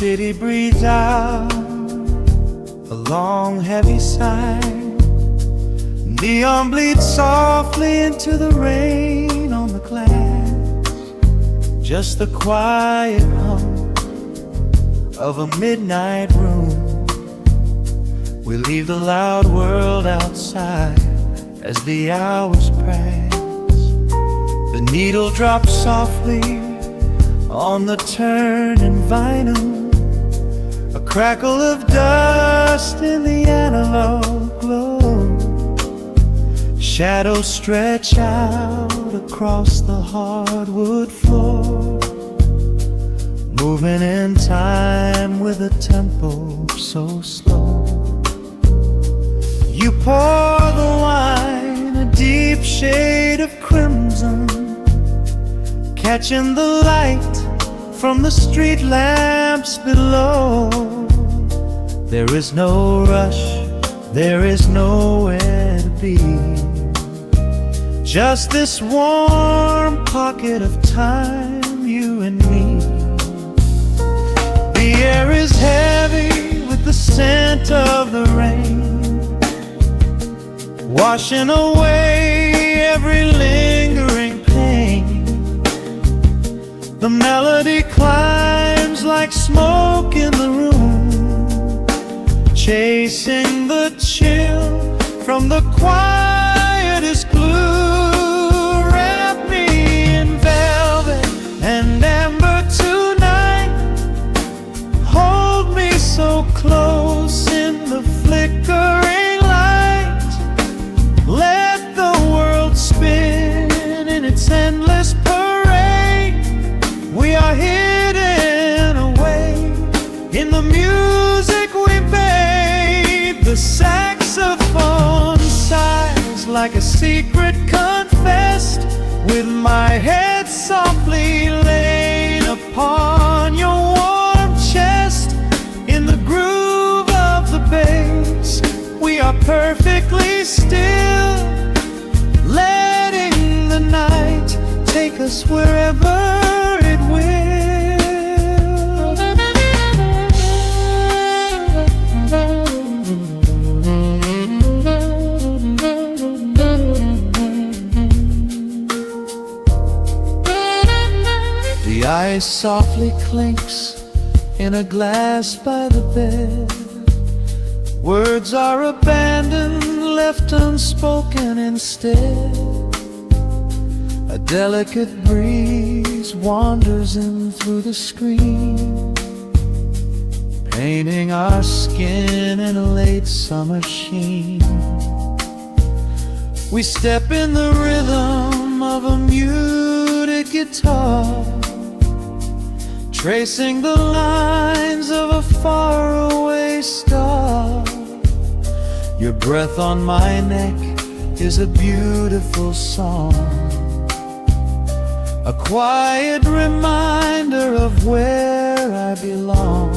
city breathes out a long heavy sigh. Neon bleeds softly into the rain on the glass. Just the quiet hum of a midnight room. We leave the loud world outside as the hours pass. The needle drops softly on the turning vinyl. A crackle of dust in the analog glow. Shadows stretch out across the hardwood floor, moving in time with a tempo so slow. You pour the wine, a deep shade of crimson, catching the light from the street lamps below. There is no rush, there is nowhere to be. Just this warm pocket of time, you and me. The air is heavy with the scent of the rain, washing away every lingering pain. The melody climbs like smoke in the room, chasing the chill from the quietest blue. Wrap me in velvet and amber tonight. Hold me so close in the flickering light. Let the world spin in its endless parade. We are hidden away in the music we made. The saxophone sighs like a secret confessed, with my head softly laid upon your warm chest. In the groove of the bass, we are perfectly still, letting the night take us wherever it will. The ice softly clinks in a glass by the bed. Words are abandoned, left unspoken instead. A delicate breeze wanders in through the screen, painting our skin in a late summer sheen. We step in the rhythm of a muted guitar, tracing the lines of a faraway star. Your breath on my neck is a beautiful song, a quiet reminder of where I belong.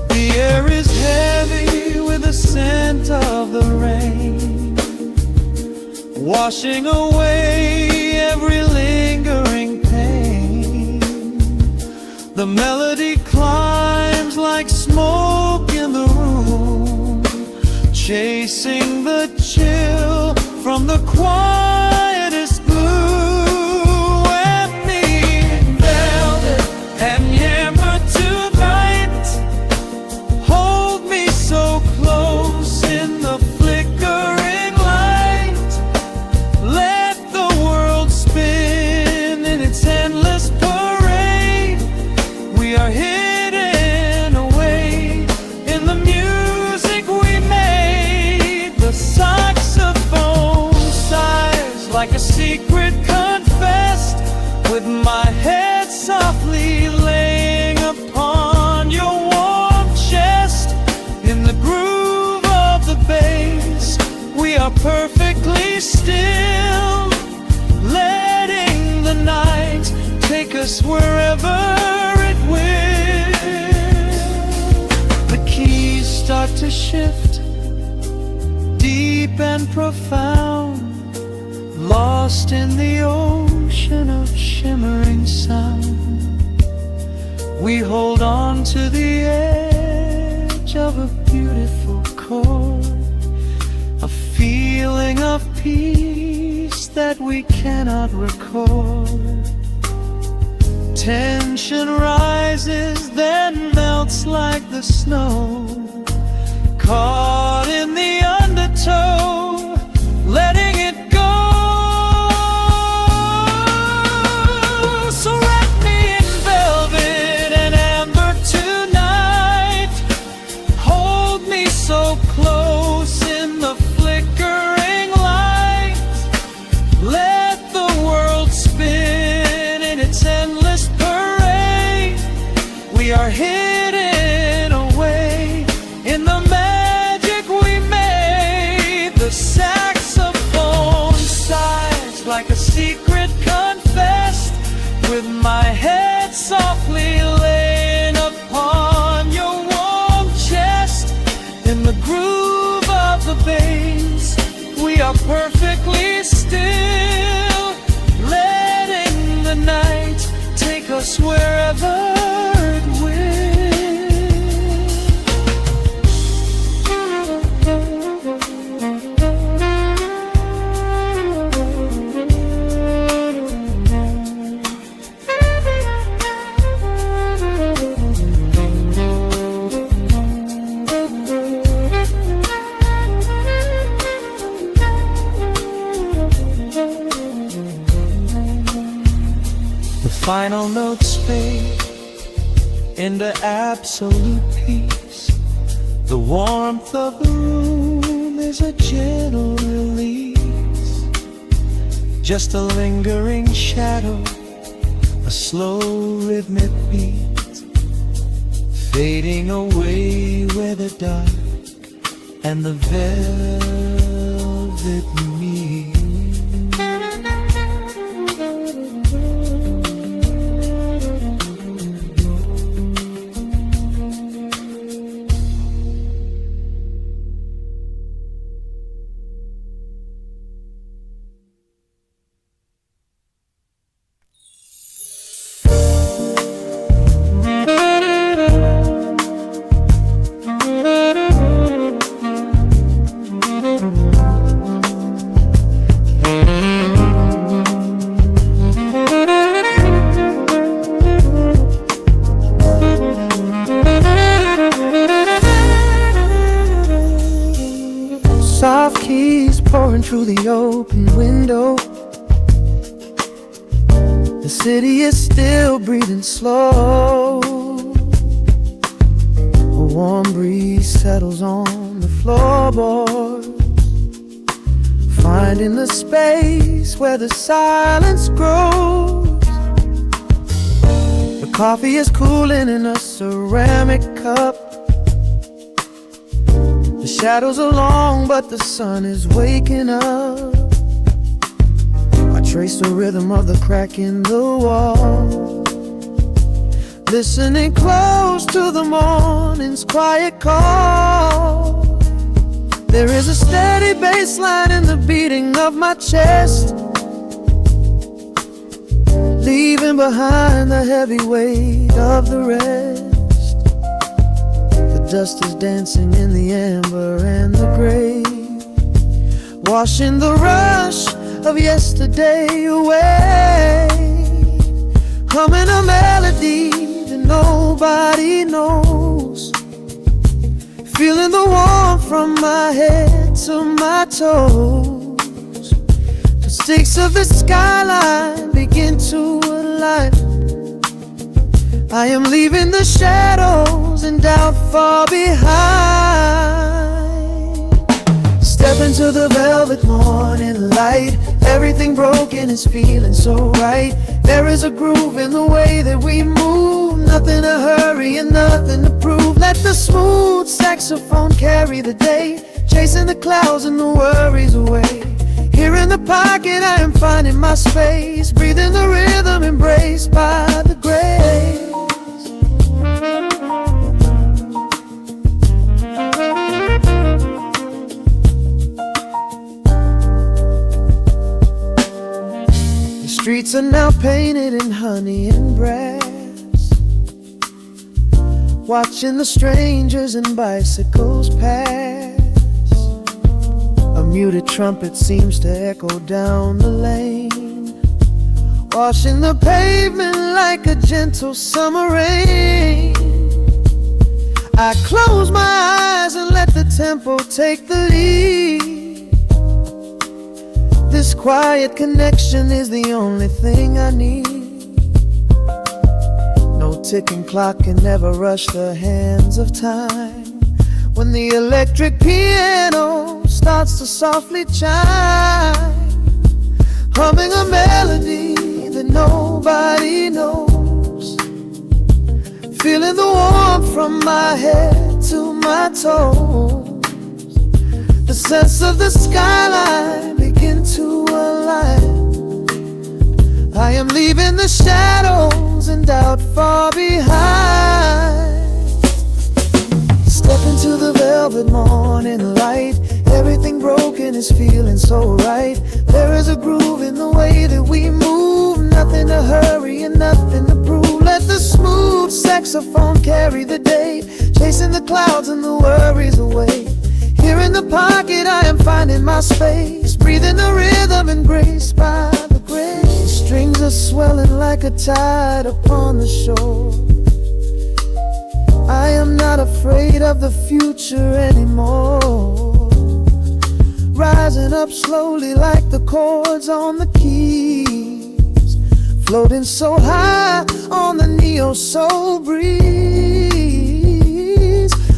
The air is heavy with the scent of the rain, washing away every lingering pain. The melody climbs like smoke in the room, chasing the chill from the quietest blue. Wrap me in velvet and amber tonight. Hold me so close in the flickering light. Let the world spin in its endless parade. We are hidden away in the music we made. The saxophone sighs like a secret confessed, with my head softly laying upon your warm chest. In the groove of the bass, we are perfectly still, letting the night take us wherever it will. The keys start to shift, deep and profound, lost in the ocean of shimmering sound. We hold on to the edge of a beautiful chord, a feeling of peace that we cannot record. Tension rises, then melts like the snow, caught in the undertow, letting it go. So wrap me in velvet and amber tonight, hold me so close in the flickering light, let the world spin in its endless parade. We are hidden away in the magic we made. The saxophone sighs like a secret confessed, with my head softly laying upon your warm chest. In the groove of the bass, we are perfectly still, letting the night take us wherever it will. Final notes fade into absolute peace. The warmth of the room is a gentle release, just a lingering shadow, a slow rhythmic beat, fading away where the dark and the velvet meet. Soft keys pouring through the open window. The city is still breathing slow. A warm breeze settles on the floorboards, finding the space where the silence grows. The coffee is cooling in a ceramic cup. The shadows are long, but the sun is waking up. I trace the rhythm of the crack in the wall, listening close to the morning's quiet call. There is a steady bass line in the beating of my chest, leaving behind the heavy weight of the rest. Dust is dancing in the amber and the gray, washing the rush of yesterday away. Humming a melody that nobody knows, feeling the warmth from my head to my toes. The sticks of the skyline begin to align. I am leaving the shadows and doubt far behind. Step into the velvet morning light. Everything broken is feeling so right. There is a groove in the way that we move. Nothing to hurry and nothing to prove. Let the smooth saxophone carry the day, chasing the clouds and the worries away. Here in the pocket I am finding my space, breathing the rhythm embraced by the grace. The streets are now painted in honey and brass. watching the strangers and bicycles pass. A muted trumpet seems to echo down the lane, washing the pavement like a gentle summer rain. I close my eyes and let the tempo take the lead. This quiet connection is the only thing I need. No ticking clock can never rush the hands of time. When the electric piano starts to softly chime, humming a melody that nobody knows, feeling the warmth from my head to my toes. The sense of the skyline begin to align. I am leaving the shadows and doubt far behind. Step into the velvet morning light. Everything broken is feeling so right. There is a groove in the way that we move. Nothing to hurry and nothing to prove. Let the smooth saxophone carry the day, chasing the clouds and the worries away. Here in the pocket I am finding my space, breathing the rhythm and grace by the grace. The strings are swelling like a tide upon the shore. I am not afraid of the future anymore. Rising up slowly like the chords on the keys, floating so high on the neo-soul breeze.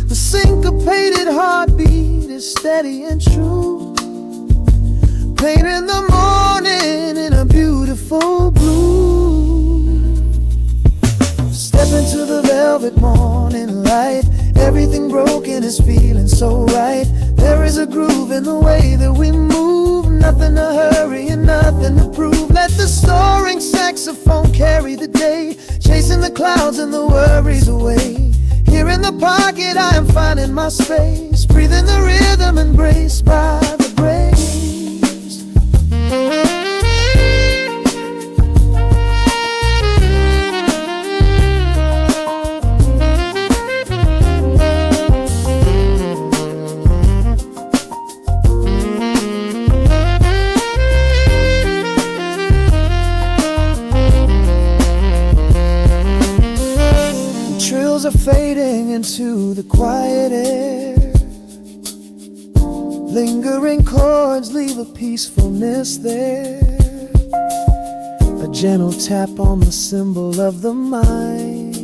The syncopated heartbeat is steady and true, painting the morning in a beautiful blue. Step into the velvet morning light. Everything broken is feeling so right. There is a groove in the way that we move. Nothing to hurry and nothing to prove. Let the soaring saxophone carry the day, chasing the clouds and the worries away. Here in the pocket I am finding my space, breathing the rhythm embraced by the grace. Are fading into the quiet air. Lingering chords leave a peacefulness there. A gentle tap on the cymbal of the mind,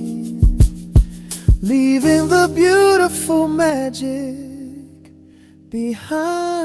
leaving the beautiful magic behind.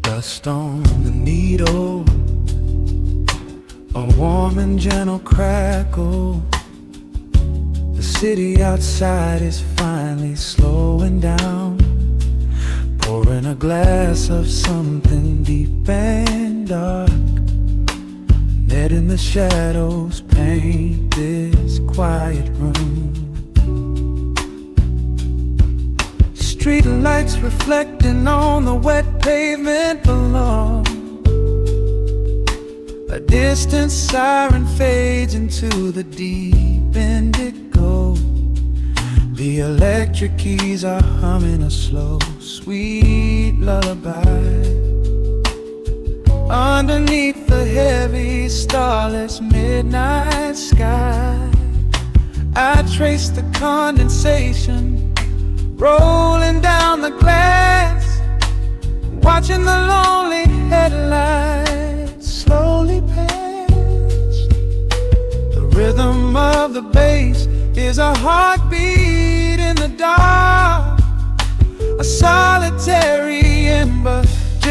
Dust on the needle, a warm and gentle crackle. The city outside is finally slowing down, pouring a glass of something deep and dark. Letting the shadows paint this quiet room. Street lights reflecting on the wet pavement below. A distant siren fades into the deep indigo. The electric keys are humming a slow, sweet lullaby. Underneath the heavy, starless midnight sky, I trace the condensation rolling down the glass, watching the lonely headlights slowly pass. The rhythm of the bass is a heartbeat in the dark, a solitary ember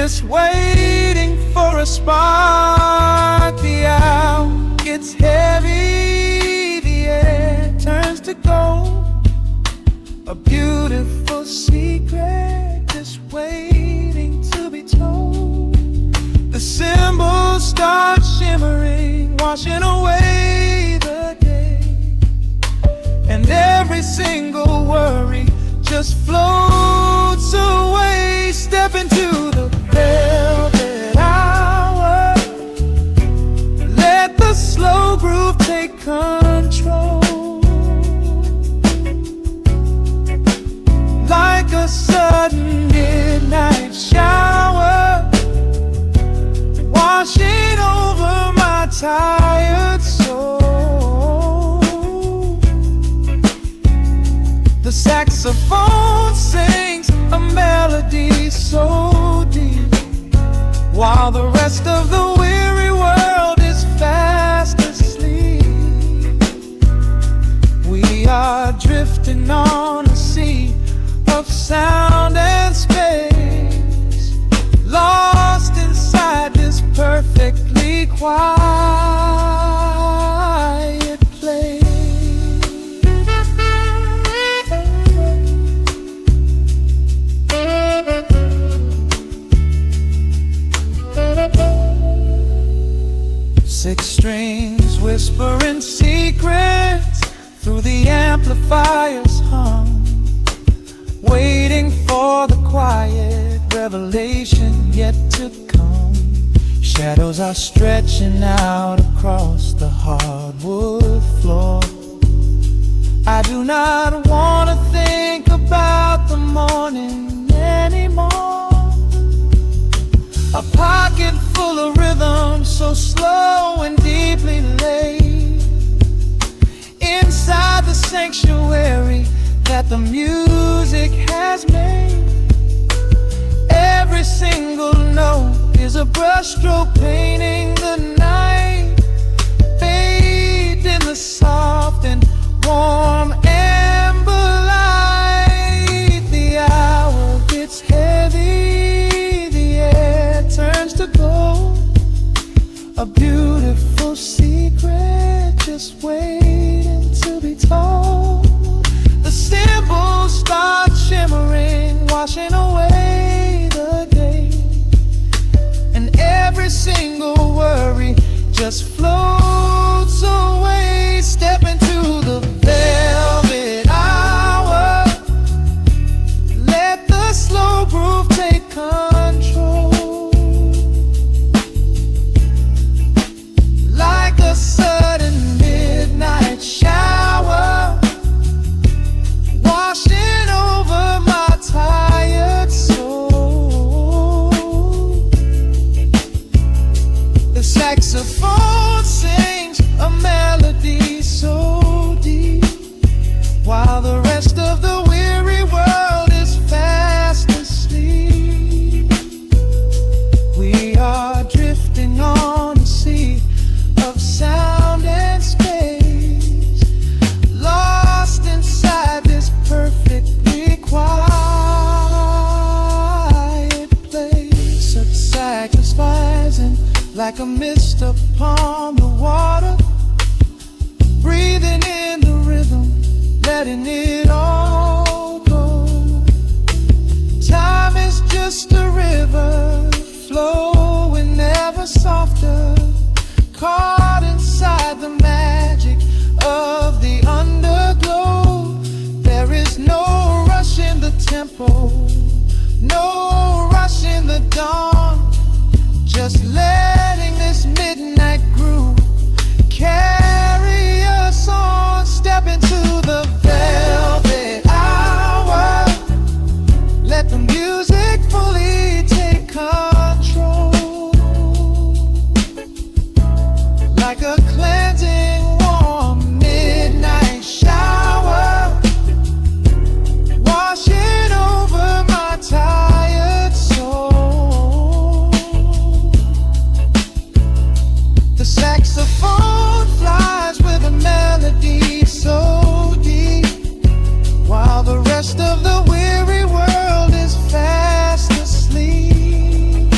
just waiting for a spark. The hour gets heavy, the air turns to gold. A beautiful secret just waiting to be told. The symbols start shimmering, washing away the day, and every single worry just floats away. Step into the velvet hour, let the slow groove take control. Like a sudden midnight shower, washing over my tired soul. The saxophone sings a melody so deep, while the rest of the weary world is fast asleep. We are drifting on a sea of sound and space, lost inside this perfectly quiet place. Six strings whispering secrets through the amplifier's hum, waiting for the quiet revelation yet to come. Shadows are stretching out across the hardwood floor. I do not want to think about the morning anymore. A pocket full of rhythm, so slow and deeply laid, inside the sanctuary that the music has made. Every single note is a brushstroke painting the night, bathed in the soft and warm amber light. The hour gets heavy, the air turns to gold. A beautiful secret just waiting to be told. The symbols start shimmering, washing away the day, and every single worry just floats away. Step into the velvet hour, let the slow groove take control. Like a sudden midnight shower, washing over my tired soul. The saxophone sings a melody so deep, while the rest of the weary world is fast asleep. We are drifting on a sea of sound and space, lost inside this perfectly quiet place. Of sacrificing like a mist upon the water, breathing in the rhythm, letting it all go. Time is just a river, flowing ever softer, caught inside the magic of the underglow. There is no rush in the tempo, no rush in the dawn, just letting this midnight groove carry us on. Step into the velvet hour, let the music fully take control. Like a cleansing warm midnight shower, washing over my tired soul. The saxophone flies with a melody so deep, while the rest of the weary world is fast asleep.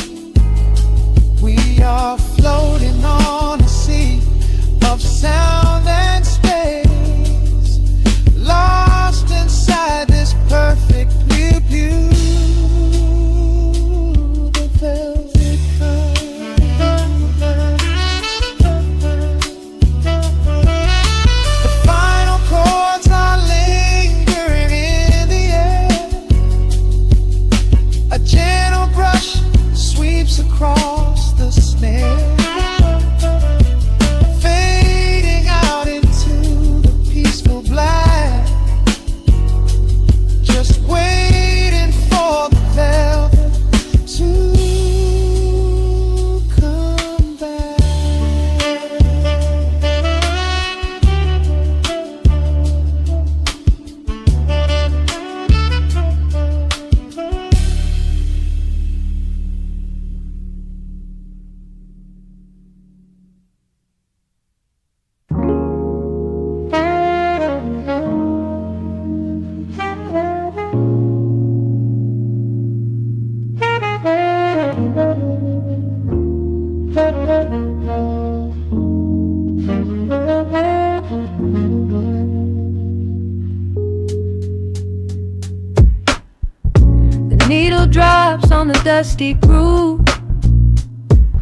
The needle drops on the dusty groove.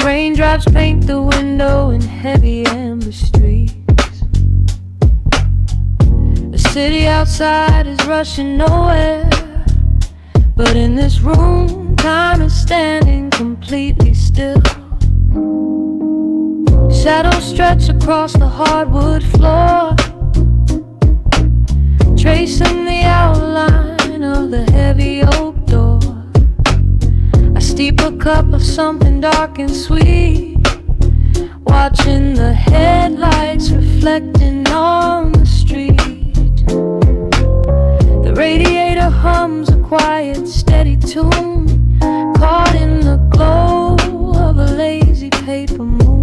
Raindrops paint the window in heavy amber streets. The city outside is rushing nowhere, but in this room, time is standing completely still. Shadows stretch across the hardwood floor, tracing the outline of the heavy oak door. I steep a cup of something dark and sweet, watching the headlights reflecting on the street. The radiator hums a quiet, steady tune, caught in the glow of a lazy paper moon.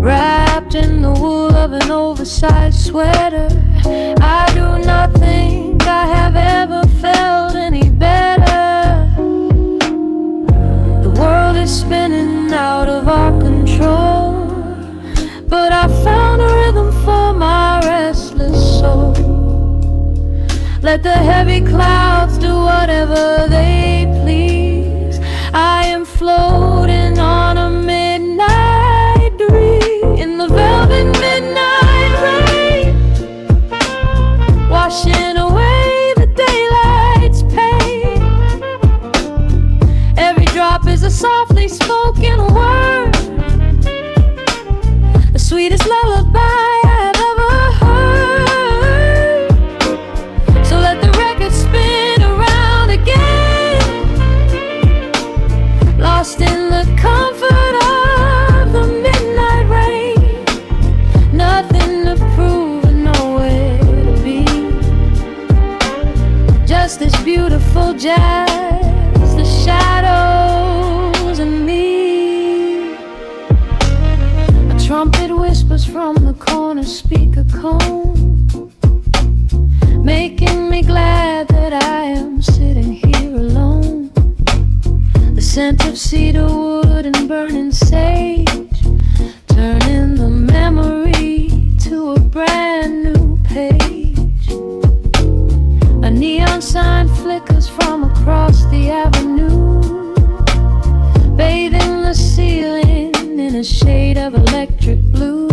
Wrapped in the wool of an oversized sweater, I do not think I have ever felt any better. The world is spinning out of our control, but I found a rhythm for my restless soul. Let the heavy clouds do whatever they please. I am floating on a midnight breeze in the velvet midnight rain, washing away the daylight's pain. Every drop is a softly spoken word, the sweetest lullaby I have ever heard. So let the record spin around again, lost in the comfort of the midnight rain. Nothing to prove and nowhere to be, just this beautiful jazz, the shadows and me. A trumpet whispers from the corner speaker cone, making me glad that I am sitting here alone. The scent of cedar wood and burning sage, turning the memory to a brand new page. A neon sign flickers from across the avenue, bathing the ceiling in a shade of electric blue.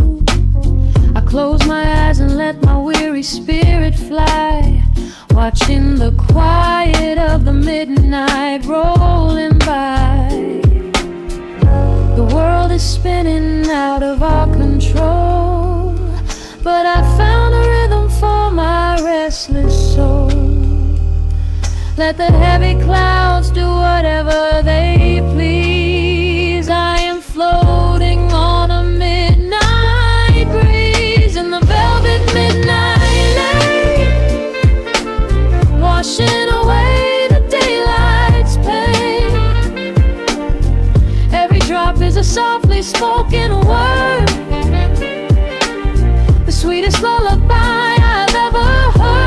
I close my eyes and let my weary spirit fly, watching the quiet of the midnight rolling by. The world is spinning out of our control, but I found a rhythm for my restless soul. Let the heavy clouds do whatever they please. I am floating on a midnight breeze in the velvet midnight lane, washing away the daylight's pain. Every drop is a softly spoken word, the sweetest lullaby I've ever heard.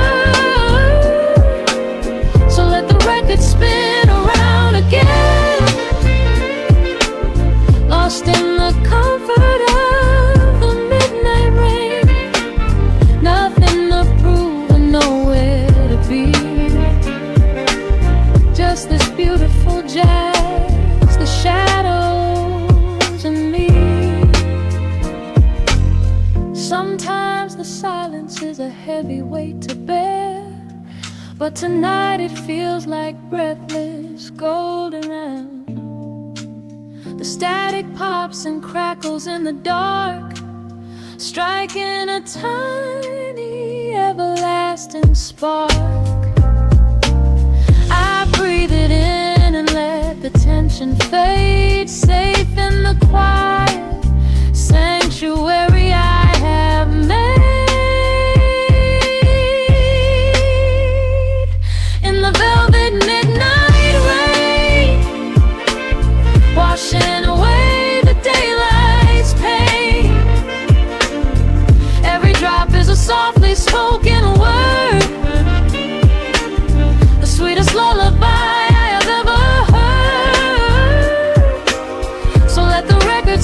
So let the record spin around again, lost in the comfort of the midnight rain. Nothing to prove and nowhere to be, just this beautiful jazz, the shadows and me. Sometimes the silence is a heavy weight to bear, but tonight it feels like breathless golden air. The static pops and crackles in the dark, striking a tiny everlasting spark. I breathe it in and let the tension fade, safe in the quiet sanctuary I have made. In the velvet midnight rain, washing away the daylight's pain. Every drop is a softly spoken word, the sweetest lullaby I have ever heard. So let the record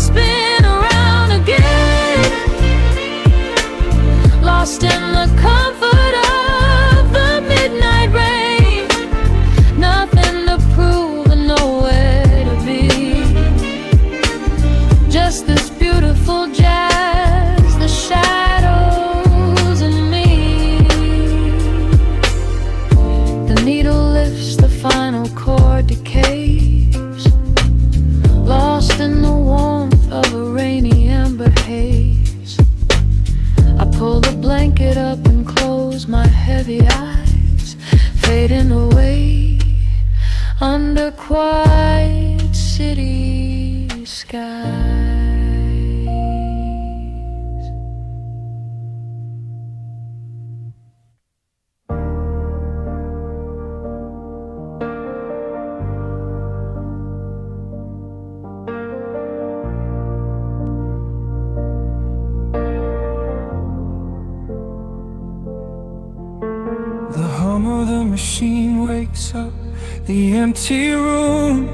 under quiet city skies. The hum of the machine wakes up the empty room.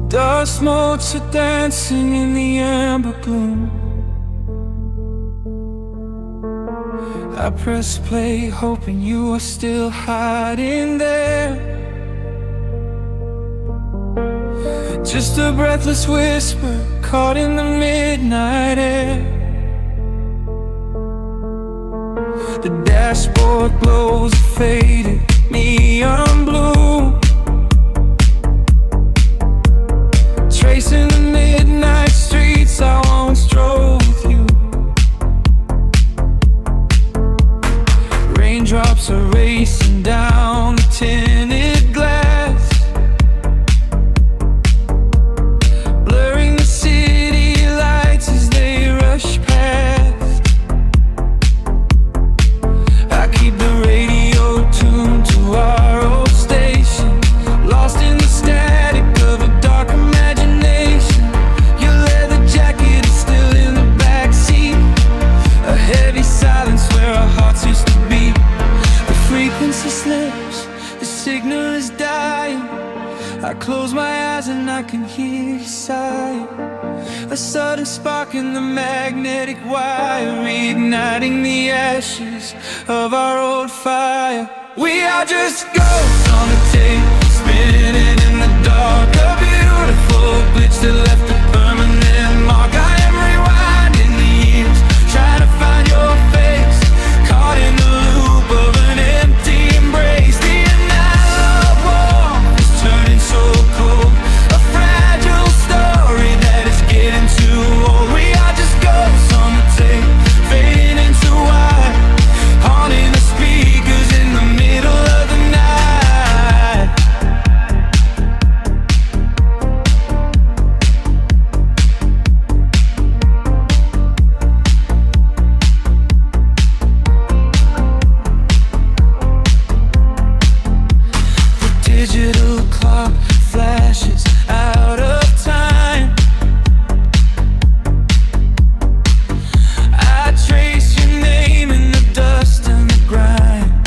Dust motes are dancing in the amber gloom. I press play, hoping you are still hiding there. Just a breathless whisper caught in the midnight air. The dashboard glows a faded neon blue, tracing the midnight streets I once drove with you. Raindrops are racing down the tinted glass, blurring the city lights as they rush past. I keep the radio tuned to our old station, lost in the static of a dark imagination. Your leather jacket is still in the backseat, a heavy silence where our hearts used to beat. The frequency slips, the signal is dying. I close my eyes and I can hear you sighing. A sudden spark in the magnetic wire, reigniting the ashes of our old fire. We are just ghosts on the tape, spinning in the dark. A beautiful glitch that left a permanent mark. I am rewinding the years, trying to find your face, caught in the loop of an empty embrace. The analog warmth is turning so cold, a fragile story that is getting too old. We are just ghosts on the tape, fading into white, haunting the speakers in the middle of the night. The digital clock flashes out of time. I trace your name in the dust and the grime.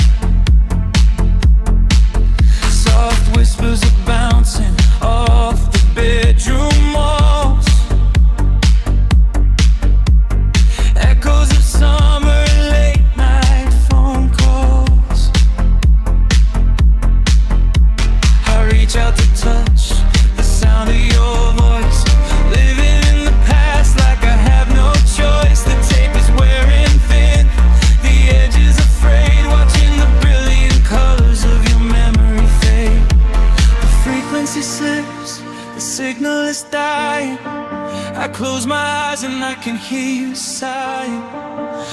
Soft whispers are bouncing off the bedroom walls, echoes of summer late night phone calls. I reach out to touch the sound of your voice, living in the past like I have no choice. The tape is wearing thin, the edge is afraid, watching the brilliant colors of your memory fade. The frequency slips, the signal is dying. I close my eyes and I can hear you sighing.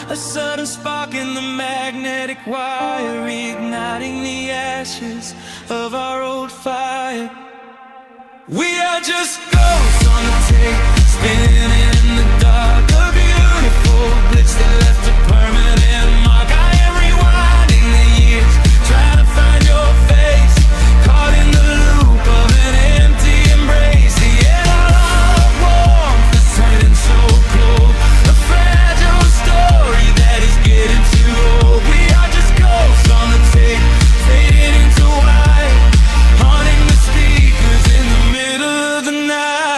A sudden spark in the magnetic wire, reigniting the ashes of our old fire. We are just ghosts on the tape, spinning in the dark. A beautiful glitch that left a permanent mark. I am rewinding the years, trying to find your face, caught in the loop of an empty embrace. The analog warmth is turning so cold, a fragile story that is getting too old. We are just ghosts on the tape, fading into white, haunting the speakers in the middle of the night.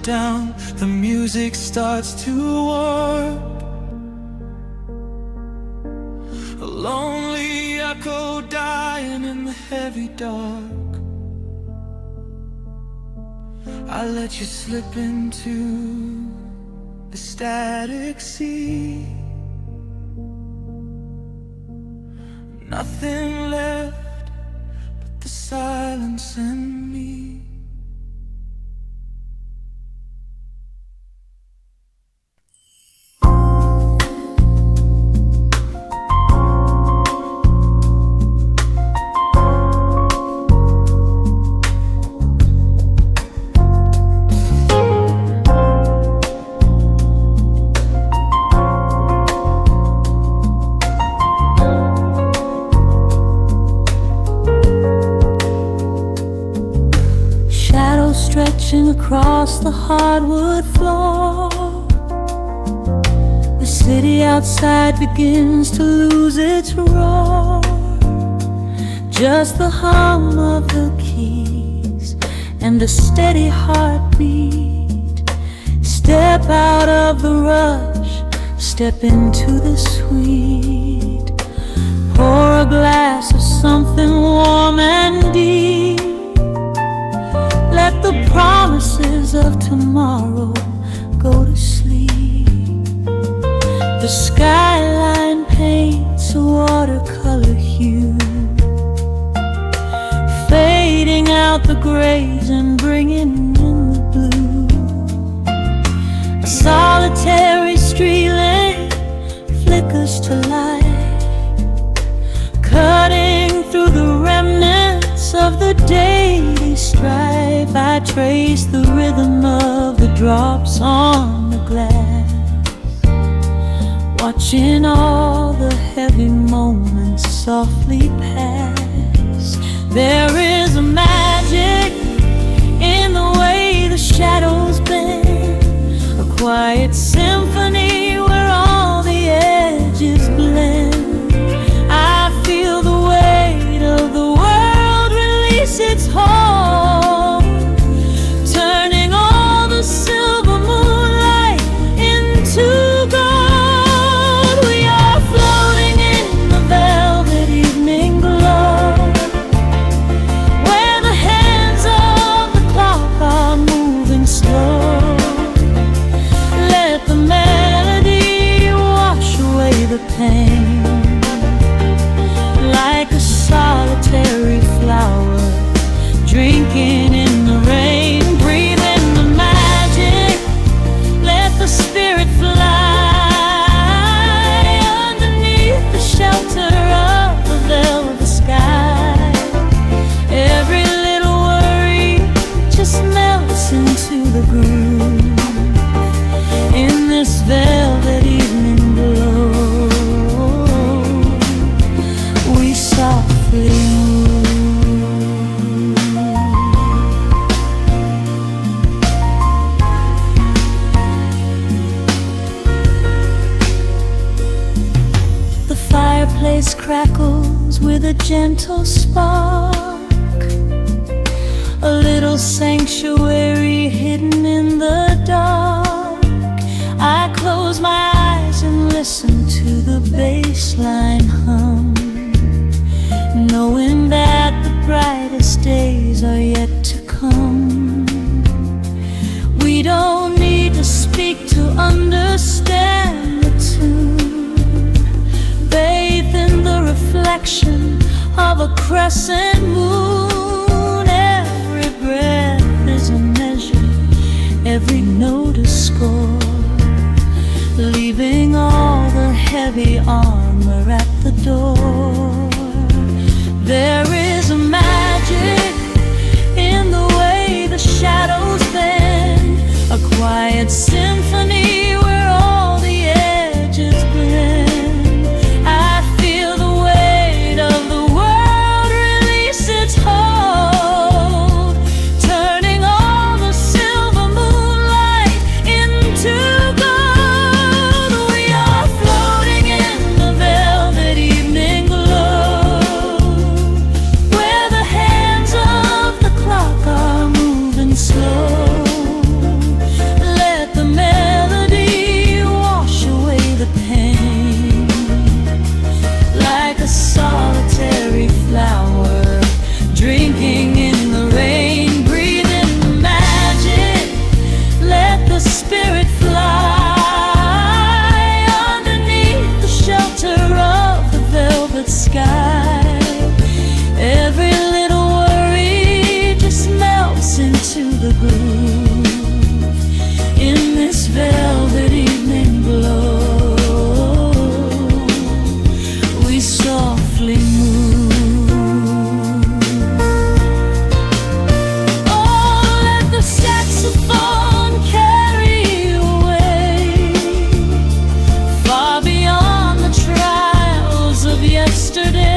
down, the music starts to warp. A lonely echo dying in the heavy dark. I let you slip into the static sea. Nothing left but the silence and me. Stretching across the hardwood floor, the city outside begins to lose its roar. Just the hum of the keys and a steady heartbeat. Step out of the rush, step into the sweet. Pour a glass of something warm and deep. Let the promises of tomorrow go to sleep. The skyline paints a watercolor hue, fading out the grays and bringing in the blue. A solitary street lamp flickers to light, cutting through the remnants of the daily strife. I trace the rhythm of the drops on the glass, watching all the heavy moments softly pass. There is a magic in the way the shadows bend, a quiet symphony where all the edges blend. I feel the weight of the world release its hold, turning all the silver moonlight into gold. We are floating in the velvet evening glow, where the hands of the clock are moving slow. Let the melody wash away the pain, like a solitary flower drinking in the rain. Breathe in the magic, let the spirit fly underneath the shelter of the velvet sky. Every little worry just melts into the groove in this velvet evening glow. We softly move. The fireplace crackles with a gentle spark, a little sanctuary hidden in the dark. I close my eyes and listen to the bassline hum, knowing that the brightest days are yet to come. We don't need to speak to understand the tune. Bathe in the reflection of a crescent moon. Every breath is a measure, every note a score, leaving all the heavy armor at the door. There is a magic in the way the shadows bend, a quiet symphony where all the edges blend. I feel the weight of the world release its hold, turning all the silver moonlight into gold. We are floating in the velvet evening glow. sky. Every little worry just melts into the groove in this velvet evening glow. We softly move. Oh, let the saxophone carry you away, far beyond the trials of yesterday.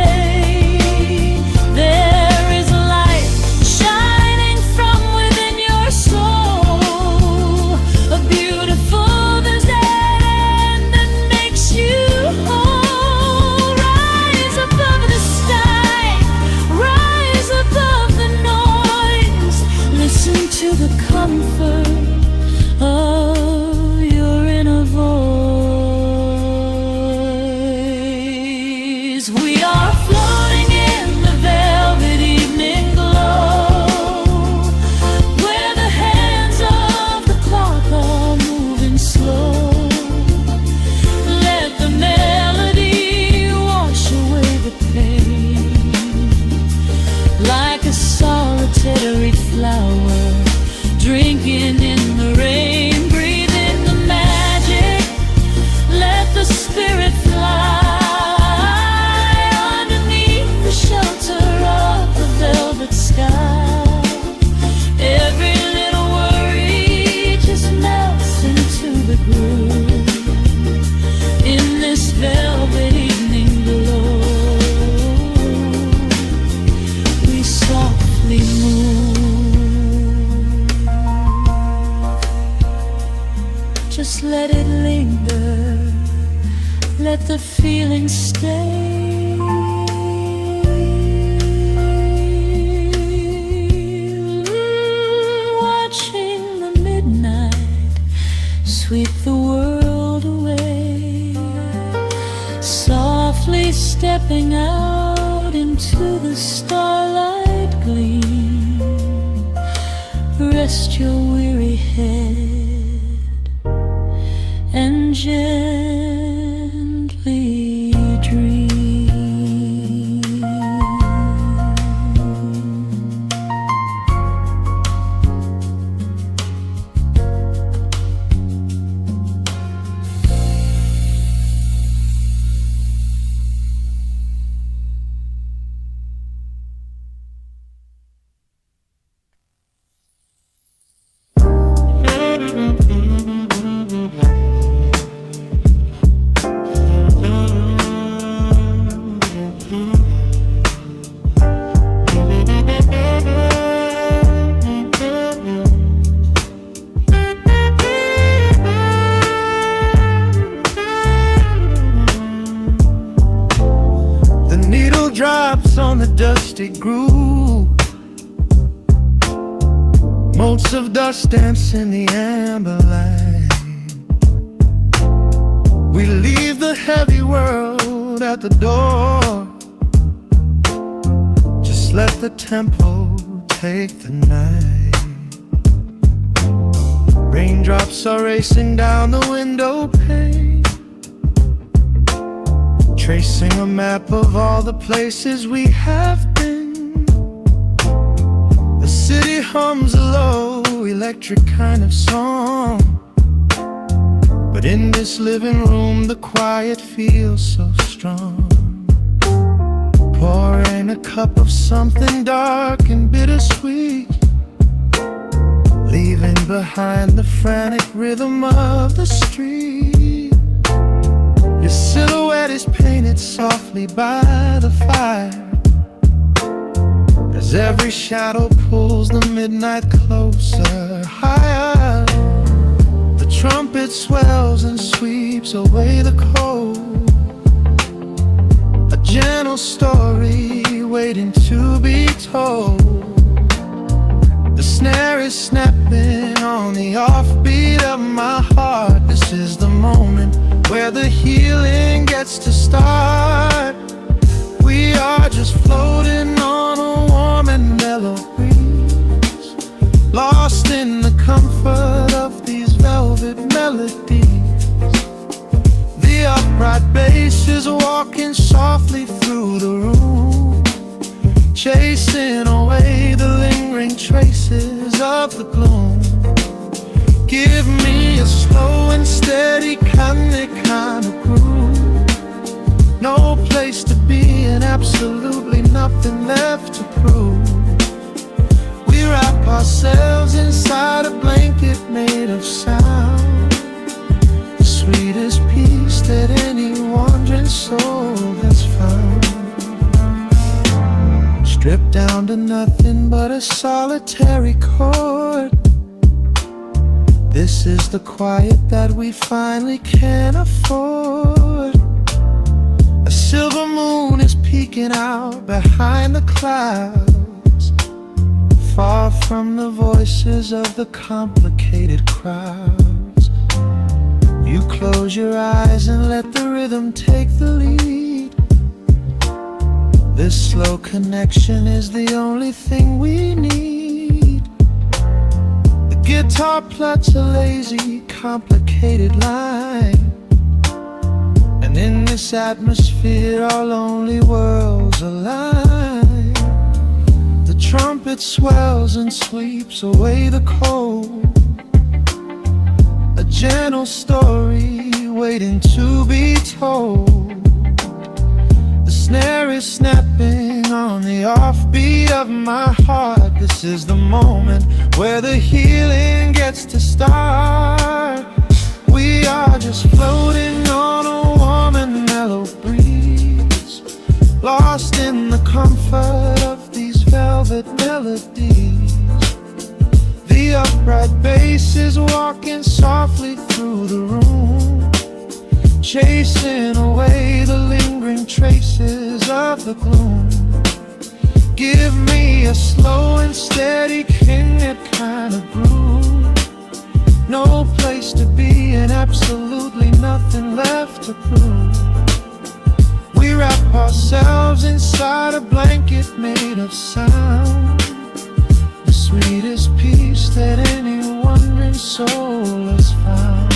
Just let it linger, let the feeling stay. Watching the midnight sweep the world away, softly stepping out into the starlight gleam. Rest your weary head and gently dream. Drops on the dusty groove, motes of dust dance in the amber light. We leave the heavy world at the door. Just let the tempo take the night. Raindrops are racing down the window pane, tracing a map of all the places we have been. The city hums a low, electric kind of song, but in this living room the quiet feels so strong. Pouring a cup of something dark and bittersweet, leaving behind the frantic rhythm of the street. Your silhouette is painted softly by the fire, as every shadow pulls the midnight closer, higher. The trumpet swells and sweeps away the cold, a gentle story waiting to be told. The snare is snapping on the offbeat of my heart. This is the moment where the healing gets to start. We are just floating on a warm and mellow breeze, lost in the comfort of these velvet melodies. The upright bass is walking softly through the steady kind of groove. No place to be and absolutely nothing left to prove. We wrap ourselves inside a blanket made of sound, the sweetest peace that any wandering soul has found. Stripped down to nothing but a solitary chord. This is the quiet that we finally can afford. A silver moon is peeking out behind the clouds, far from the voices of the complicated crowds. You close your eyes and let the rhythm take the lead. This slow connection is the only thing we need. The guitar plucks a lazy, complicated line, and in this atmosphere our lonely worlds align. The trumpet swells and sweeps away the cold, a gentle story waiting to be told. The snare is snapping on the offbeat of my heart. This is the moment where the healing gets to start. We are just floating on a warm and mellow breeze, lost in the comfort of these velvet melodies. The upright bass is walking softly through the room, chasing away the lingering traces of the gloom. Give me a slow and steady kind of groove. No place to be and absolutely nothing left to prove. We wrap ourselves inside a blanket made of sound, the sweetest peace that any wandering soul has found.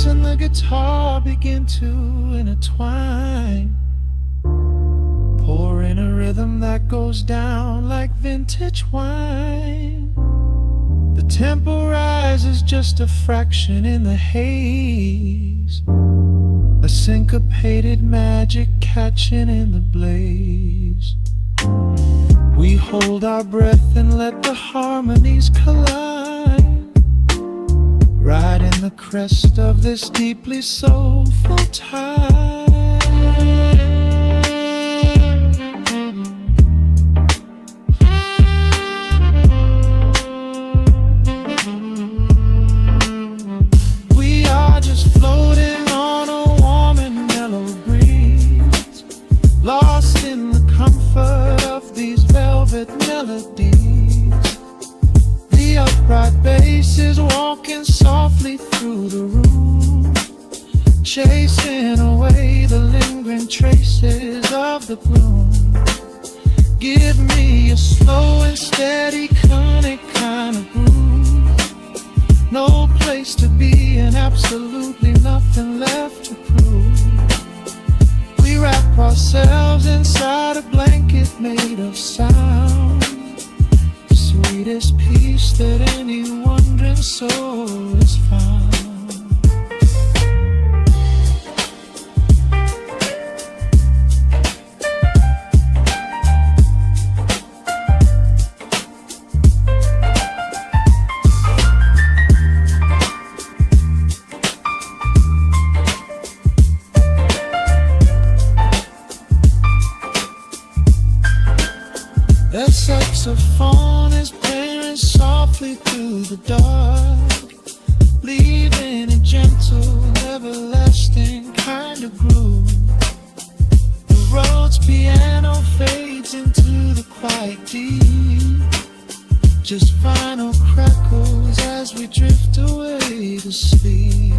And the guitar begin to intertwine, pouring a rhythm that goes down like vintage wine. The tempo rises just a fraction in the haze, a syncopated magic catching in the blaze. We hold our breath and let the harmonies collide, riding the crest of this deeply soulful tide. We are just floating on a warm and mellow breeze, lost in the comfort of these velvet melodies. The upright bass is walking softly through the room, chasing away the lingering traces of the gloom. Give me a slow and steady kind of groove. No place to be and absolutely nothing left to prove. We wrap ourselves inside a blanket made of sound, the sweetest peace that any wandering soul has found. The saxophone is playing softly through the dark, leaving a gentle, everlasting kind of groove. The road's piano fades into the quiet deep, just final crackles as we drift away to sleep.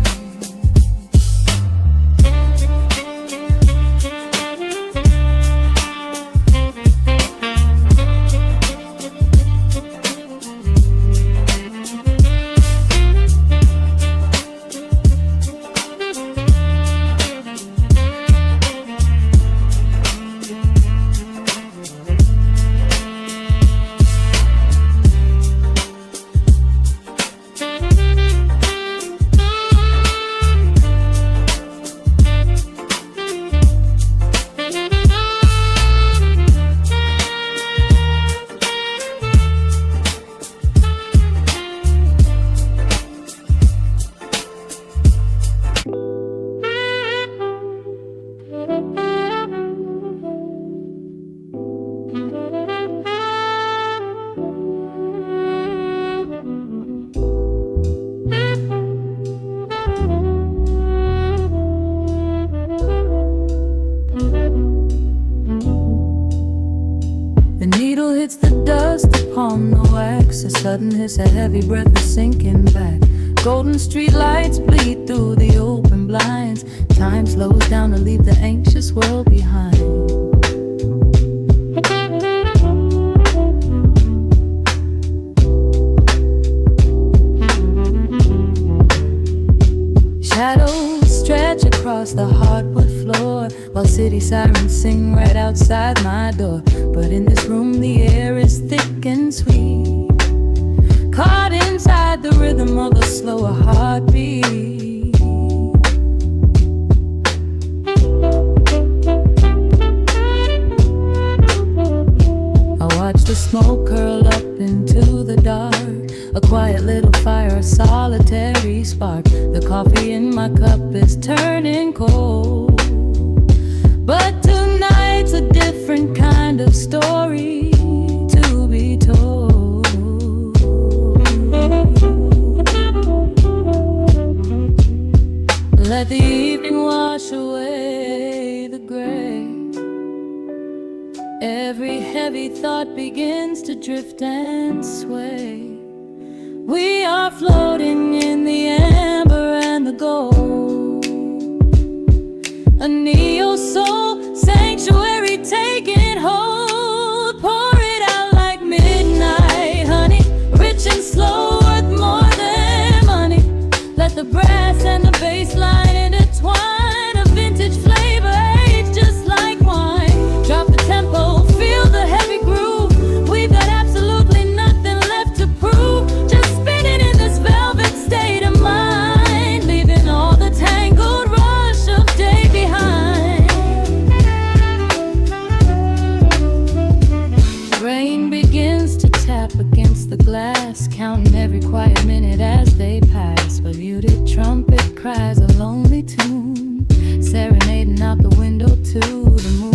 sudden hiss, a heavy breath is sinking back. Golden street lights bleed through the open blinds. Time slows down to leave the anxious world behind. Shadows stretch across the hardwood floor, while city sirens sing right outside my door. But in this room the air is thick and sweet, caught inside the rhythm of a slower heartbeat. I watch the smoke curl up into the dark, a quiet little fire, a solitary spark. The coffee in my cup is turning cold, but tonight's a different kind of story to be told. Let the evening wash away the gray. Every heavy thought begins to drift and sway. We are floating in the amber and the gold, a neo-soul sanctuary taking hold. Pour it out like midnight honey, rich and slow, worth more than money. Let the brass and the bass line intertwine, a vintage flavor aged just like wine. Drop the tempo, feel the heavy groove. We've got absolutely nothing left to prove, just spinning in this velvet state of mind, leaving all the tangled rush of day behind. Rain begins to tap against the glass, counting every quiet minute as they pass. A muted trumpet cries a lonely tune, serenading out the window to the moon.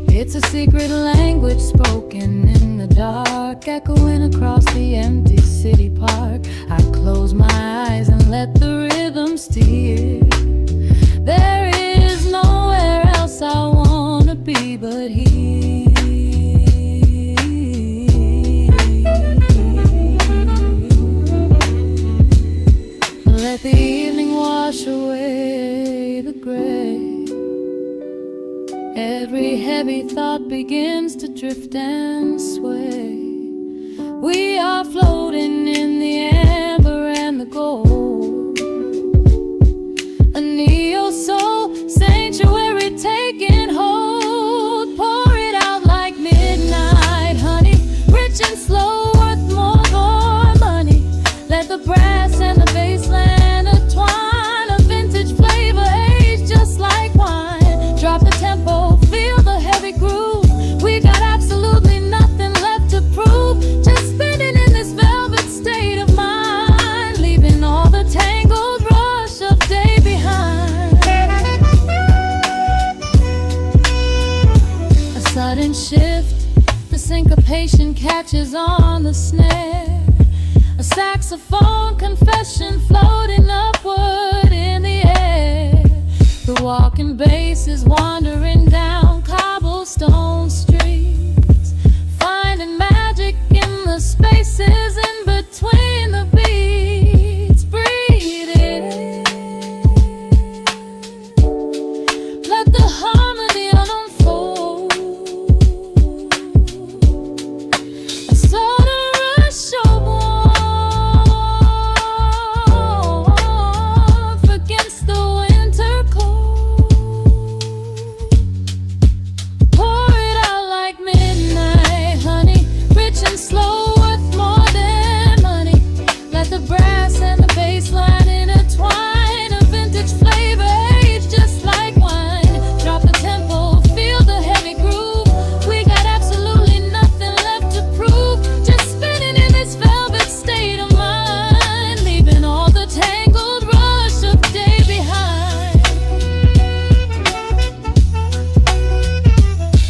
It's a secret language spoken in the dark, echoing across the empty city park. I close my eyes and let the rhythm steer. There is nowhere else I wanna be but here. Let the evening wash away the gray. Every heavy thought begins to drift and sway. We are floating in the amber and the gold, a neo-soul sanctuary taking hold. Pour it out like midnight honey, rich and slow, worth more than money. Let the brass and the bass line intertwine, a vintage flavor aged just like wine. Drop the tempo, feel the heavy groove. We got absolutely nothing left to prove, just spinning in this velvet state of mind, leaving all the tangled rush of day behind. A sudden shift, the syncopation catches on the snare. A saxophone confession floating upward in the air. The walking bass is wandering down cobblestone streets, finding magic in the spaces in between the beats. Breathe it in, let the harmony unfold. A sudden rush of warmth against the winter cold. Pour it out like midnight honey, rich and slow, worth more than money. Let the brass and the bass line intertwine, a vintage flavor aged just like wine. Drop the tempo, feel the heavy groove. We got absolutely nothing left to prove, just spinning in this velvet state of mind, leaving all the tangled rush of day behind.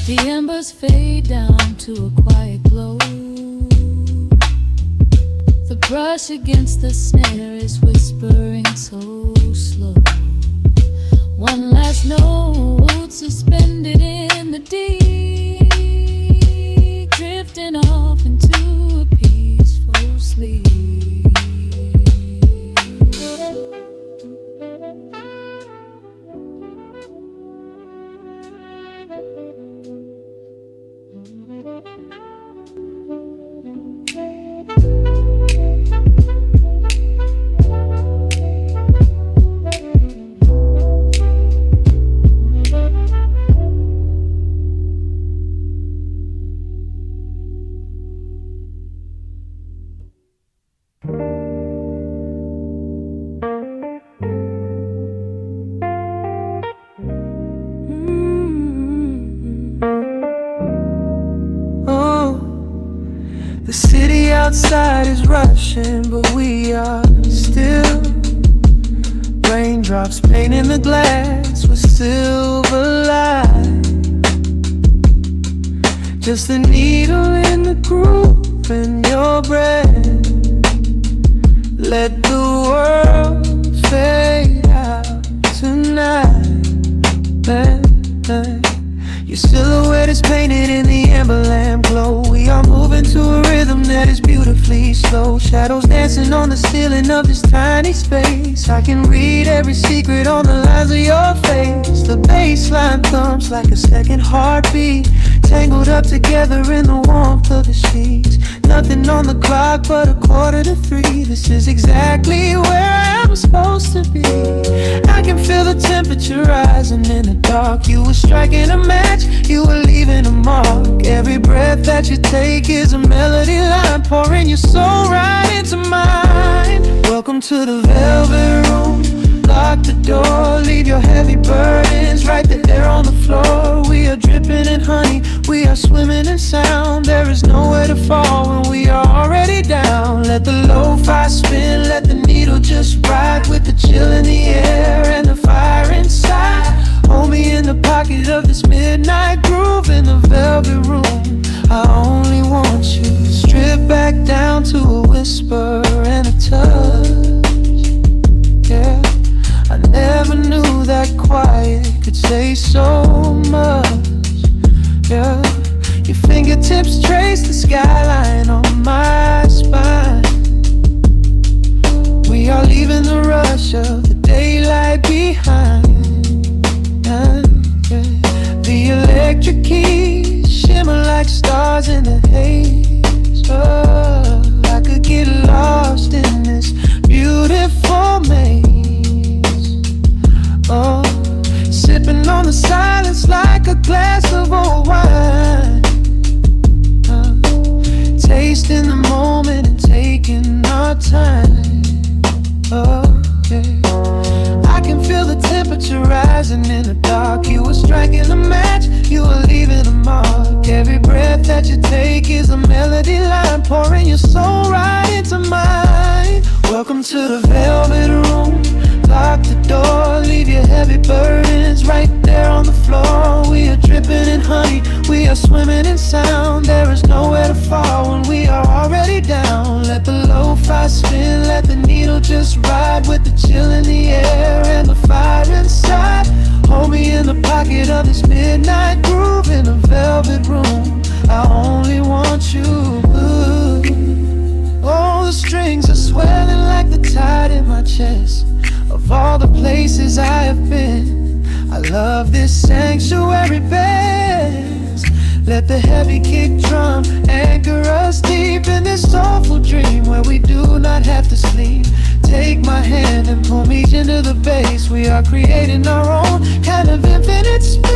The embers fade down to a quiet glow. The brush against the snare is whispering so slow. outside is rushing, but we are still. Raindrops painting the glass with silver light. Just a needle in the groove in your breath. Let the world fade out tonight. Your silhouette is painted in the amber lamp glow. We are moving to a rhythm that is beautifully slow. Shadows dancing on the ceiling of this tiny space. I can read every secret on the lines of your face. The bass line thumps like a second heartbeat, tangled up together in the warmth of the sheets. Nothing on the clock but 2:45. This is exactly where I'm supposed to be. I can feel the temperature rising in the dark. You were striking a match, you were leaving a mark. Every breath that you take is a melody line, pouring your soul right into mine. Welcome to the velvet room. Lock the door, leave your heavy burdens right there on the floor. We are dripping in honey, we are swimming in sound. There is nowhere to fall when we are already down. Let the lo-fi spin, let the needle just ride with the chill in the air and the fire inside. Hold me in the pocket of this midnight groove in the velvet room. I only want you stripped back down to a whisper and a touch. Yeah, I never knew that quiet could say so much. Yeah, your fingertips trace the skyline on my spine. We are leaving the rush of the daylight behind. The electric keys shimmer like stars in the haze. Oh, I could get lost in this beautiful maze. Oh, sipping on the silence like a glass of old wine. Tasting the moment and taking our time. Oh, yeah. I can feel the temperature rising in the dark. You were striking a match, you were leaving a mark. Every breath that you take is a melody line, pouring your soul right into mine. Welcome to the velvet room. Lock the door, leave your heavy burdens right there on the floor. We are dripping in honey, we are swimming in sound. There is nowhere to fall when we are already down. Let the lo-fi spin, let the needle just ride with the chill in the air and the fire inside. Hold me in the pocket of this midnight groove in a velvet room. I only want you. Oh, the strings are swelling like the tide in my chest. Of all the places I have been, I love this sanctuary best. Let the heavy kick drum anchor us deep in this soulful dream where we do not have to sleep. Take my hand and pull me into the bass. We are creating our own kind of infinite space.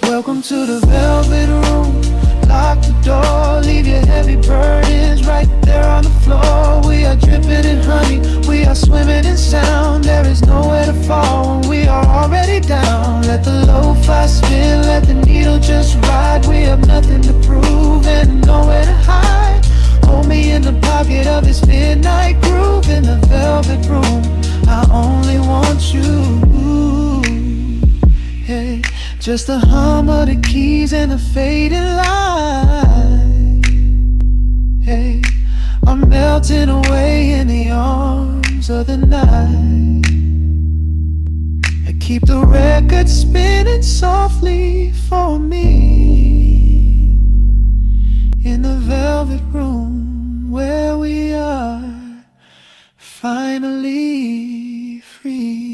Welcome to the velvet room. Lock the door, leave your heavy burdens right there on the floor. We are dripping in honey, we are swimming in sound. There is nowhere to fall when we are already down. Let the lo-fi spin, let the needle just ride. We have nothing to prove and nowhere to hide. Hold me in the pocket of this midnight groove in the velvet room. I only want you. Hey, just the hum of the keys and the fading light. Hey, I'm melting away in the arms of the night. I keep the record spinning softly for me in the velvet room where we are finally free.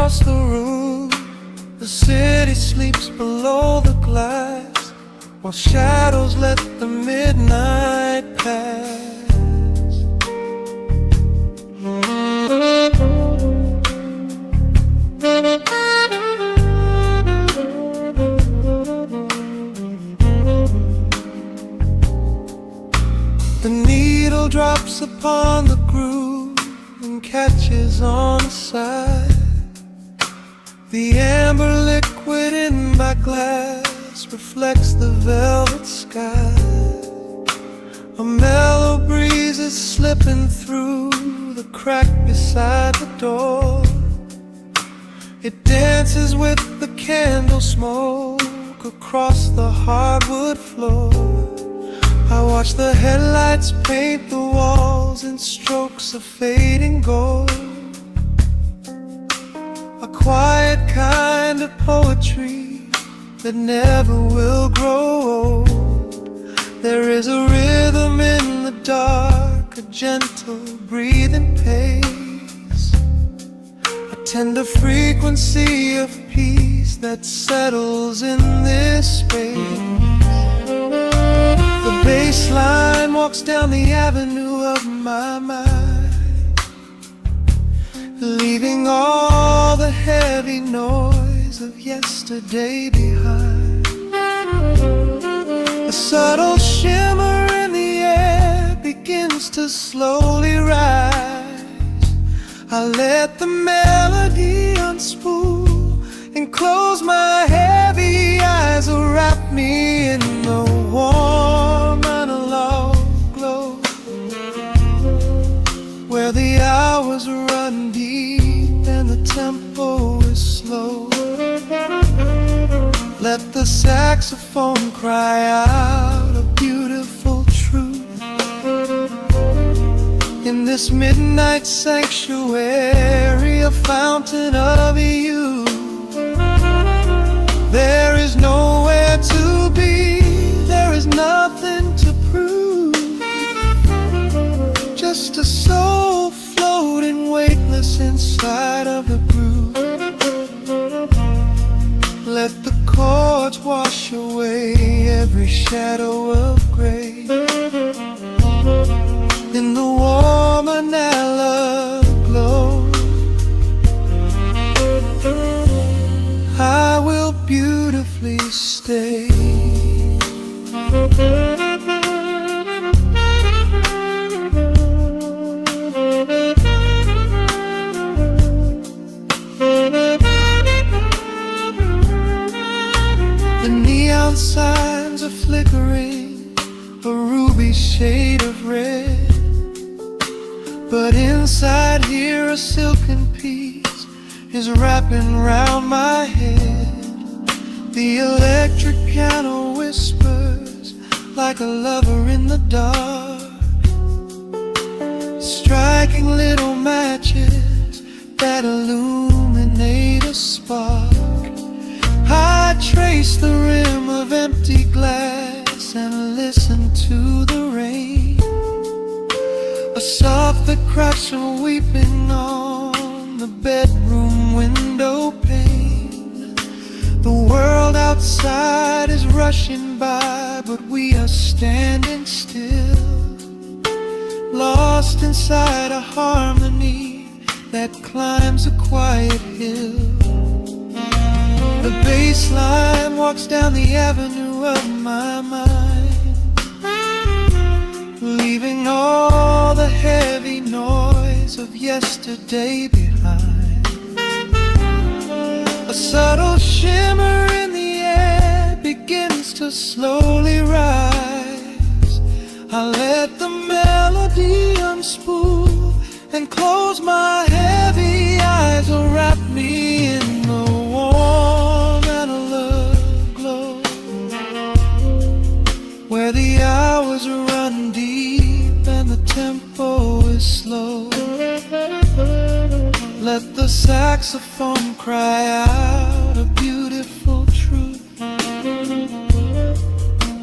across the room. The city sleeps below the glass, while shadows let the midnight pass. The needle drops upon the groove and catches on the side. The amber liquid in my glass reflects the velvet sky. A mellow breeze is slipping through the crack beside the door. It dances with the candle smoke across the hardwood floor. I watch the headlights paint the walls in strokes of fading gold. A quiet kind of poetry that never will grow old. There is a rhythm in the dark, a gentle breathing pace, a tender frequency of peace that settles in this space. The bass line walks down the avenue of my mind, leaving all the heavy noise of yesterday behind. A subtle shimmer in the air begins to slowly rise. I let the melody unspool and close my heavy eyes, will wrap me in the warm analog glow, where the hours run deep and the tempo is slow. Let the saxophone cry out a beautiful truth in this midnight sanctuary, a fountain of youth. There is nowhere to be, there is nothing to prove, just a soul floating weightless inside of the groove. Let the chords wash away every shadow of gray. In the warm analog glow, I will beautifully stay. The neon signs are flickering, a ruby shade of red, but inside here a silken peace is wrapping round my head. The electric piano whispers like a lover in the dark, striking little matches that illuminate a spark. I trace the rim of empty glass and listen to the rain, a soft that cracks from weeping on the bedroom window pane. The world outside is rushing by, but we are standing still, lost inside a harmony that climbs a quiet hill. The bass line walks down the avenue of my mind, leaving all the heavy noise of yesterday behind. A subtle shimmer in the air begins to slowly rise. I let the melody unspool and close my heavy eyes, will wrap me in the warm analog glow, where the hours run deep and the tempo is slow. Let the saxophone cry out a beautiful truth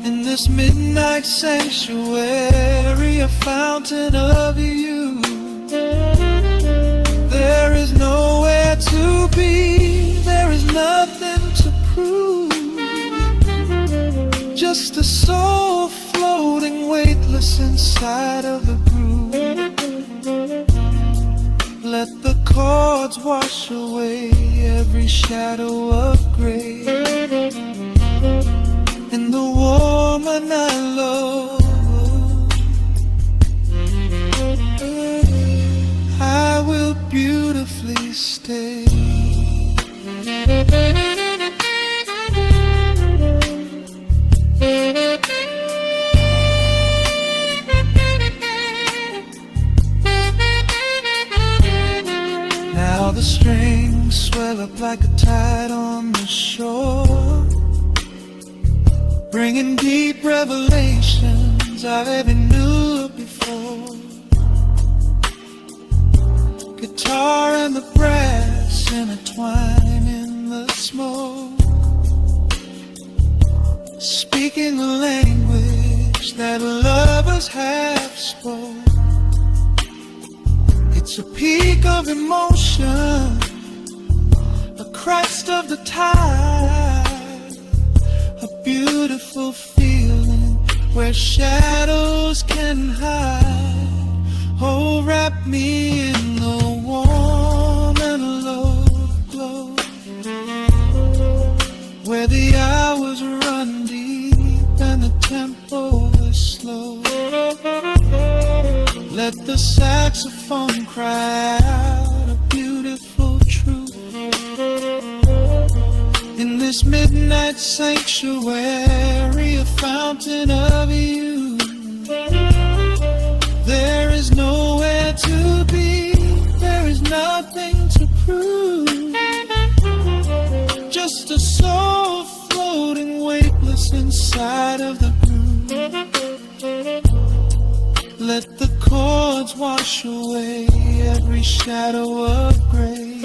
in this midnight sanctuary, a fountain of youth. There is nowhere to be, there is nothing to prove. Just a soul floating weightless inside of the groove. Let the chords wash away every shadow of gray. In the woman I love, I will beautifully stay. Now the strings swell up like a tide on the shore, bringing deep revelations I've ever knew before. Guitar and the brass intertwine in the smoke, speaking a language that lovers have spoke. It's a peak of emotion, a crest of the tide, a beautiful feeling where shadows can hide. Oh, wrap me in the warm and low glow, where the hours run deep and the tempo is slow. Let the saxophone cry out a beautiful truth in this midnight sanctuary, a fountain of youth. There is nowhere to be, there is nothing to prove. Just a soul floating weightless inside of the groove. Let the chords wash away every shadow of gray.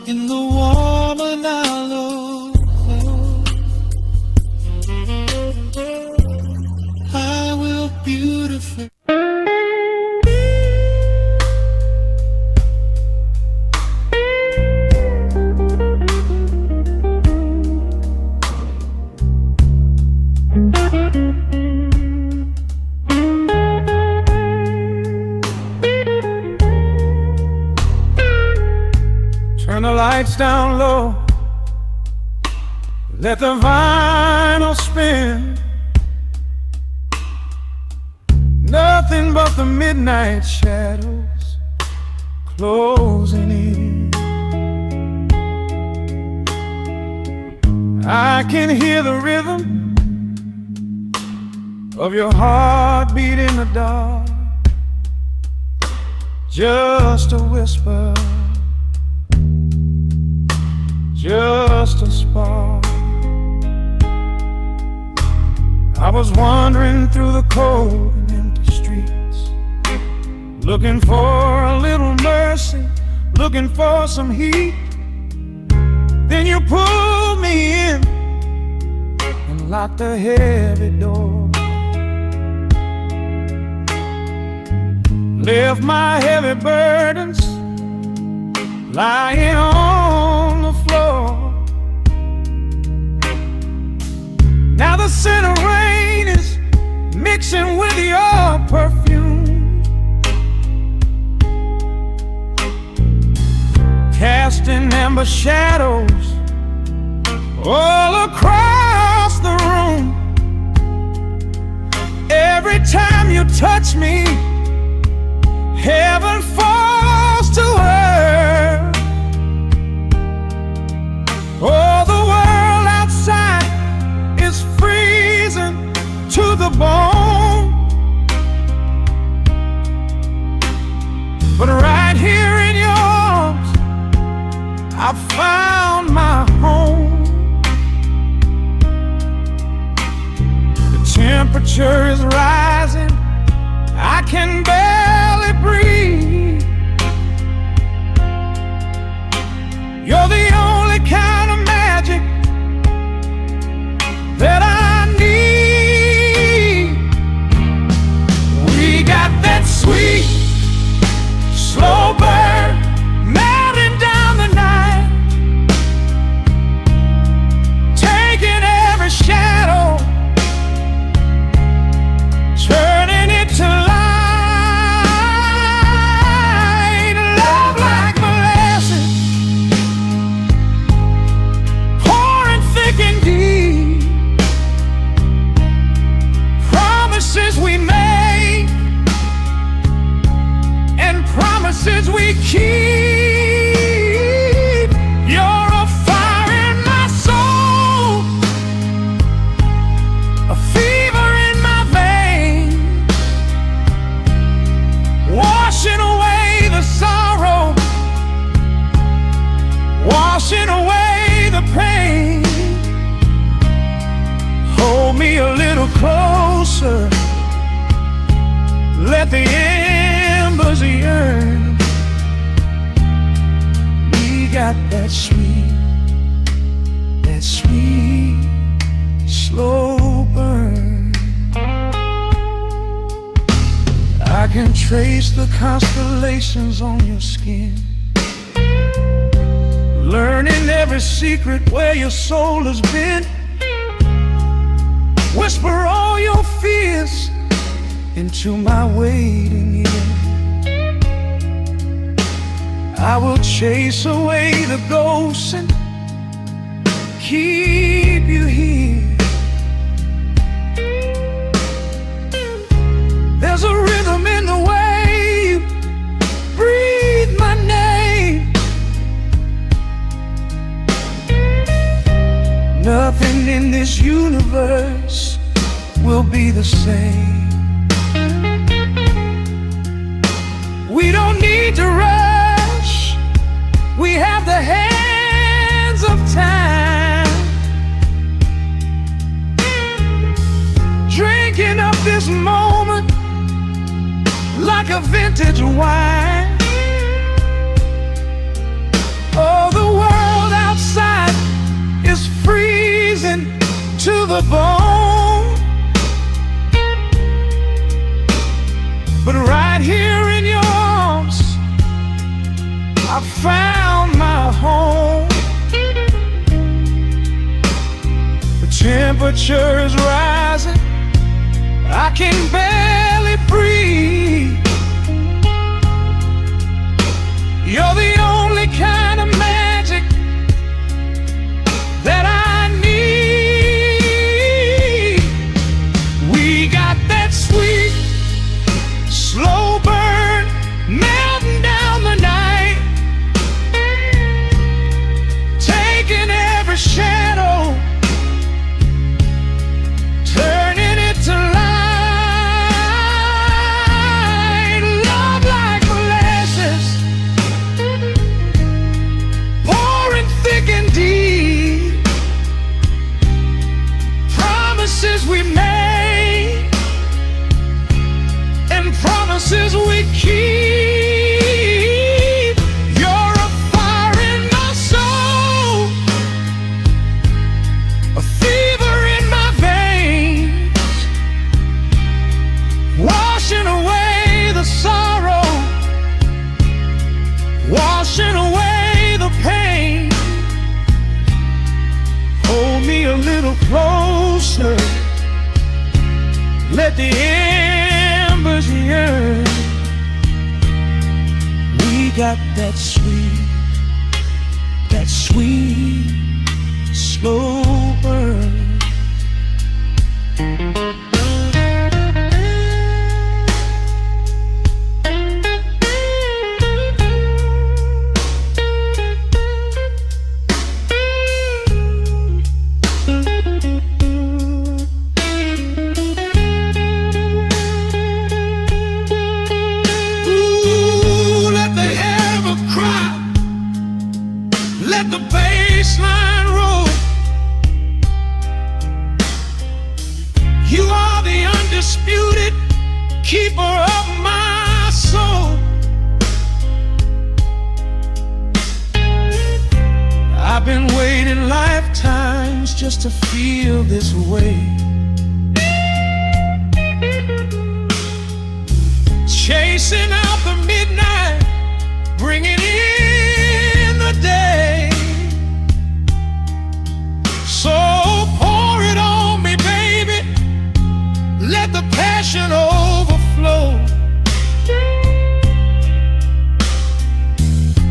In the warm and hollow glow, I will beautifully. Turn the lights down low, let the vinyl spin. Nothing but the midnight shadows closing in. I can hear the rhythm of your heartbeat in the dark, just a whisper, just a spark. I was wandering through the cold and empty streets, looking for a little mercy, looking for some heat. Then you pulled me in and locked the heavy door, left my heavy burdens lying on the floor. Now the scent of rain is mixing with your perfume, casting amber shadows all across the room. Every time you touch me, heaven falls to earth. Oh, the world outside is freezing to the bone, but right here in your arms I found my home. The temperature is rising, I can barely breathe. You're the only kind of magic that I need. We got that sweet, slow burn, melting got that sweet, slow burn. I can trace the constellations on your skin, learning every secret where your soul has been. Whisper all your fears into my waiting ear. I will chase away the ghosts and keep you here. There's a rhythm in the way you breathe my name. Nothing in this universe will be the same. We don't need to rush. We have the hands of time, drinking up this moment like a vintage wine. Oh, the world outside is freezing to the bone, but right here in your arms I found my home. The temperature is rising, I can barely breathe. You're the only kind of magic that I need. We got that sweet, slow burn melting down the night, taking every shadow, turning it to light. Love like molasses, pouring thick and deep. Promises we made and promises we keep. You're a fire in my soul, a fever in my veins, washing away the sorrow, washing away the pain. Hold me a little closer, let the embers yearn. We got that sweet, slow burn. Let the bass line roll. You are the undisputed keeper of my soul. I've been waiting lifetimes just to feel this way, chasing out the midnight, bringing in the day. So pour it on me, baby, let the passion overflow.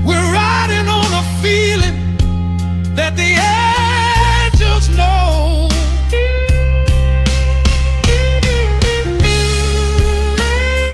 We're riding on a feeling that the